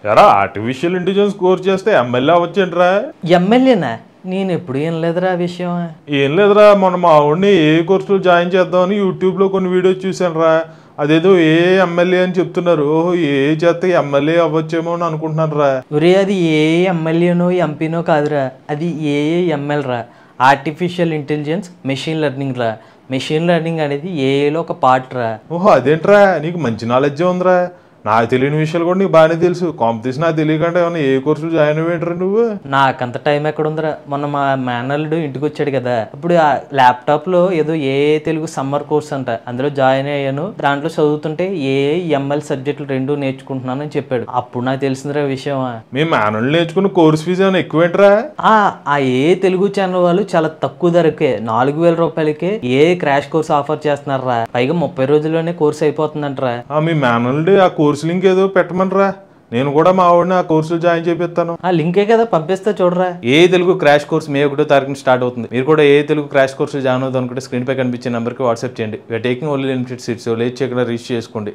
ఎరా artificial intelligence course చేస్తే MLA అవ్వచ్చేంట్రా? ఎమ్మెల్యేనా? నేను ఎప్పుడు ఏం లేదురా ఆ విషయం. ఏం లేదురా, మొన్న మా వాడిని ఏ కోర్సులో జాయిన్ చేద్దామని యూట్యూబ్లో కొన్ని వీడియోస్ చూశానురా. అదేదో ఏ ఎమ్మెల్యే అని చెప్తున్నారు. ఓహో ఏ చేస్తే ఎమ్మెల్యే అవ్వచ్చేమో అని అనుకుంటున్నాను రా. ఒరే అది ఏ ఎమ్మెల్యేనో ఎంపీనో కాదురా, అది ఏఎంఎల్ రా, ఆర్టిఫిషియల్ ఇంటెలిజెన్స్ మెషిన్ లెర్నింగ్ రా. మెషిన్ లెర్నింగ్ అనేది ఏఏలో ఒక పార్ట్ రా. ఓహో అదేంట్రా, నీకు మంచి నాలెడ్జే ఉందిరా. నాకు తెలియని విషయాలు కూడా నీకు బాగానే తెలుసు. కాంపిటీషన్ నాకు తెలియకుండా ఏమన్నా ఏ కోర్సులు జాయిన్ అయ్యేంట్రా నువ్వు? నాకంత టైం ఎక్కడ ఉందిరా. మొన్న మా మేనల్లుడు ఇంటికి వచ్చాడు కదా, అప్పుడు ఆ ల్యాప్టాప్లో ఏదో తెలుగు సమ్మర్ కోర్స్ అంట, అందులో జాయిన్ అయ్యాను. దాంట్లో చదువుతుంటే ఎంఎల్ సబ్జెక్టులు 2 నేర్చుకుంటున్నాను అని చెప్పాడు. అప్పుడు నాకు తెలిసిందిరా విషయం. మీ మేనల్ని నేర్చుకున్న కోర్స్ ఫీజు ఏమైనా ఎక్కువేంట్రా? ఆ తెలుగు ఛానల్ వాళ్ళు చాలా తక్కువ ధరకే 4000 రూపాయలకే క్రాష్ కోర్స్ ఆఫర్ చేస్తున్నారా. పైగా 30 రోజుల్లోనే కోర్స్ అయిపోతుందంటరా. మీ మేనల్ని ఆ కోర్సు లింక్ ఏదో పెట్టమనరా, నేను కూడా మా వాడిని ఆ కోర్సులో జాయిన్ చేపిస్తాను. ఆ లింకే కదా పంపిస్తా చూడరా. తెలుగు క్రాష్ కోర్స్ మే 1వ తారీఖున స్టార్ట్ అవుతుంది. మీరు కూడా తెలుగు క్రాష్ కోర్సు జాయిన్ అవుతుంది అనుకుంటే స్క్రీన్ పై కనిపించే నెంబర్కి వాట్సాప్ చేయండి. We're taking only limited seats. Late చేయకుండా రిజిస్టర్ చేసుకోండి.